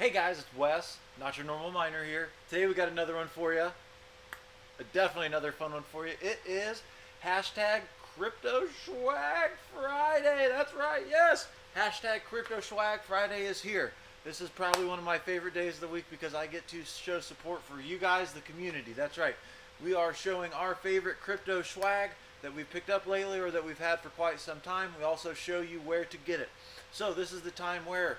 Hey guys, it's Wes, not your normal miner here. Today we got another one for you. Definitely another fun one for you. It is hashtag Crypto Swag Friday. That's right, yes. Hashtag Crypto Swag Friday is here. This is probably one of my favorite days of the week because I get to show support for you guys, the community. That's right. We are showing our favorite crypto swag that we've picked up lately or that we've had for quite some time. We also show you where to get it. So this is the time where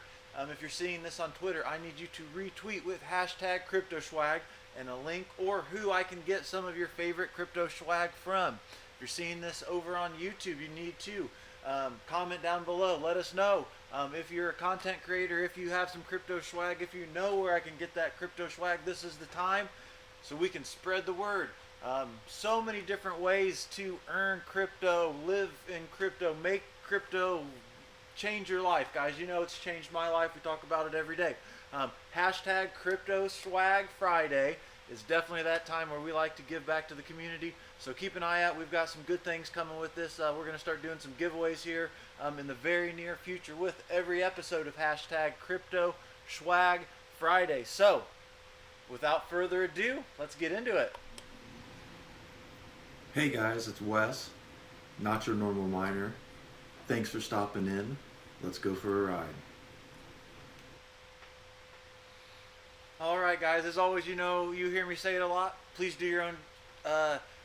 if you're seeing this on Twitter, I need you to retweet with hashtag CryptoSwag and a link or who I can get some of your favorite crypto swag from. If you're seeing this over on YouTube, you need to comment down below. Let us know if you're a content creator, if you have some crypto swag, if you know where I can get that crypto swag. This is the time so we can spread the word. So many different ways to earn crypto, live in crypto, make crypto, change your life, guys. You know it's changed my life. We talk about it every day. Hashtag Crypto Swag Friday is definitely that time where we like to give back to the community. So keep an eye out. We've got some good things coming with this. We're going to start doing some giveaways here in the very near future with every episode of hashtag Crypto Swag Friday. So without further ado, let's get into it. Hey guys, it's Wes, not your normal miner. Thanks for stopping in. Let's go for a ride. All right, guys, as always, you know, you hear me say it a lot. Please do your own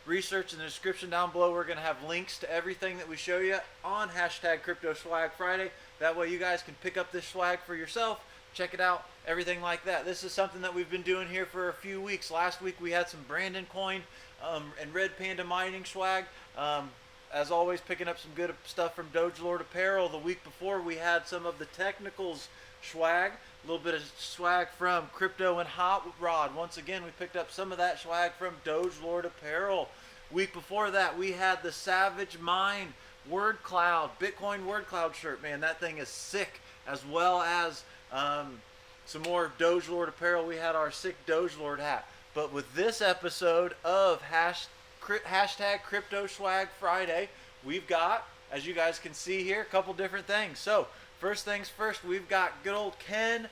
research in the description down below. We're going to have links to everything that we show you on hashtag Crypto Swag Friday. That way you guys can pick up this swag for yourself, check it out, everything like that. This is something that we've been doing here for a few weeks. Last week we had some Brandon Coin and Red Panda mining swag. As always, picking up some good stuff from DOGELORD Apparel. The week before, we had some of the Technicals swag, a little bit of swag from Crypto and Hot Rod. Once again, we picked up some of that swag from DOGELORD Apparel. Week before that, we had the Savage Mine Word Cloud, Bitcoin Word Cloud shirt. Man, that thing is sick. As well as some more DOGELORD Apparel. We had our sick DOGELORD hat. But with this episode of hashtag Crypto Swag Friday, we've got, as you guys can see here, a couple different things. So first things first, we've got good old Kenn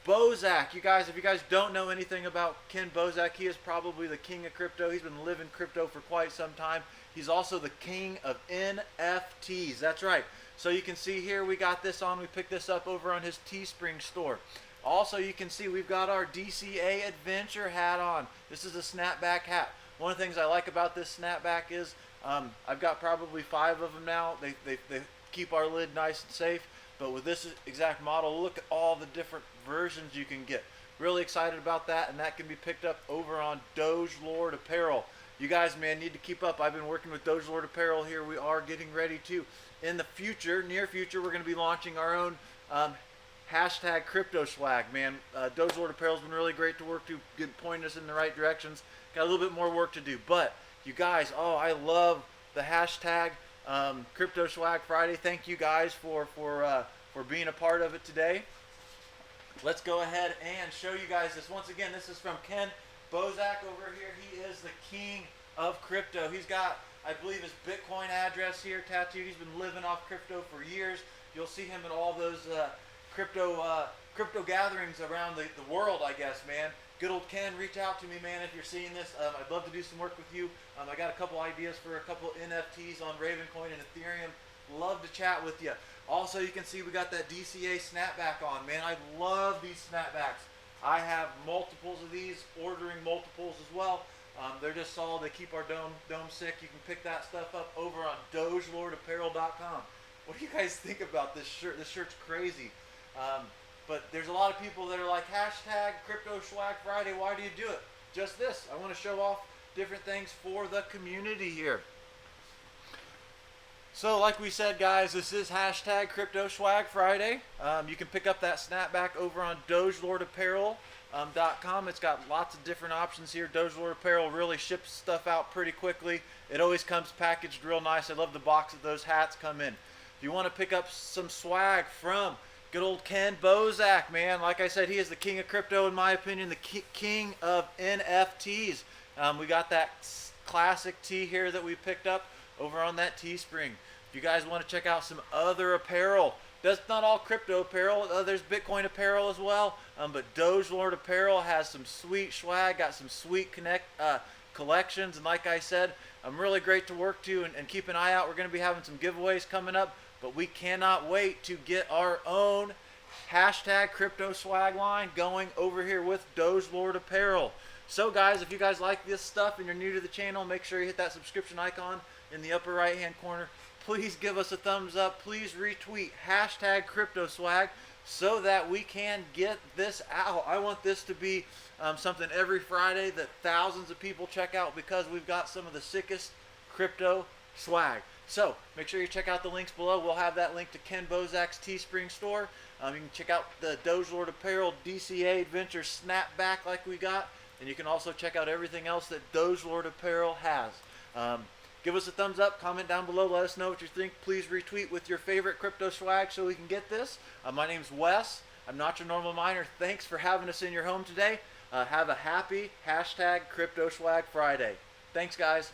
Bosak. You guys, if you guys don't know anything about Kenn Bosak, he is probably the king of crypto. He's been living crypto for quite some time. He's also the king of NFTs. That's right. So you can see here we got this on. We picked this up over on his Teespring store. Also, you can see we've got our DCA Adventure hat on. This is a snapback hat. One of the things I like about this snapback is I've got probably 5 of them now. They keep our lid nice and safe. But with this exact model, look at all the different versions you can get. Really excited about that, and that can be picked up over on DOGELORD Apparel. You guys, man, need to keep up. I've been working with DOGELORD Apparel here. We are getting ready to, in the future, near future, we're going to be launching our own hashtag Crypto Swag, man. DOGELORD Apparel's been really great to work to, pointing us in the right directions. Got a little bit more work to do, but you guys, oh, I love the hashtag Crypto Swag Friday. Thank you guys for being a part of it today. Let's go ahead and show you guys this. Once again, this is from Kenn Bosak over here. He is the king of crypto. He's got, I believe, his Bitcoin address here tattooed. He's been living off crypto for years. You'll see him at all those crypto gatherings around the world, I guess, man. Good old Kenn, reach out to me, man, if you're seeing this. I'd love to do some work with you. I got a couple ideas for a couple NFTs on Ravencoin and Ethereum. Love to chat with you. Also, you can see we got that DCA snapback on, man. I love these snapbacks. I have multiples of these, ordering multiples as well. They're just solid. They keep our dome sick. You can pick that stuff up over on DOGELORDapparel.com. What do you guys think about this shirt? This shirt's crazy. But there's a lot of people that are like, hashtag Crypto Swag Friday. Why do you do it? Just this. I want to show off different things for the community here. So like we said, guys, this is hashtag Crypto Swag Friday. You can pick up that snapback over on DOGELORDapparel.com. It's got lots of different options here. DOGELORD Apparel really ships stuff out pretty quickly. It always comes packaged real nice. I love the box that those hats come in. If you want to pick up some swag from good old Kenn Bosak, man. Like I said, he is the king of crypto, in my opinion, the king of NFTs. We got that classic tee here that we picked up over on that Teespring. If you guys want to check out some other apparel That's not all crypto apparel. There's Bitcoin apparel as well. But DOGELORD apparel has some sweet swag, got some sweet collections. And like I said, I'm really great to work to, and keep an eye out. We're going to be having some giveaways coming up, but we cannot wait to get our own hashtag crypto swag line going over here with DOGELORD apparel. So guys, if you guys like this stuff and you're new to the channel, make sure you hit that subscription icon in the upper right hand corner. Please give us a thumbs up. Please retweet hashtag crypto swag so that we can get this out. I want this to be something every Friday that thousands of people check out, because we've got some of the sickest crypto swag. So make sure you check out the links below. We'll have that link to Kenn Bosak's Teespring store. You can check out the DOGELORD apparel DCA Adventure snapback like we got. And you can also check out everything else that DOGELORD apparel has. Give us a thumbs up, comment down below, let us know what you think. Please retweet with your favorite crypto swag so we can get this. My name's Wes. I'm not your normal miner. Thanks for having us in your home today. Have a happy hashtag crypto swag Friday. Thanks, guys.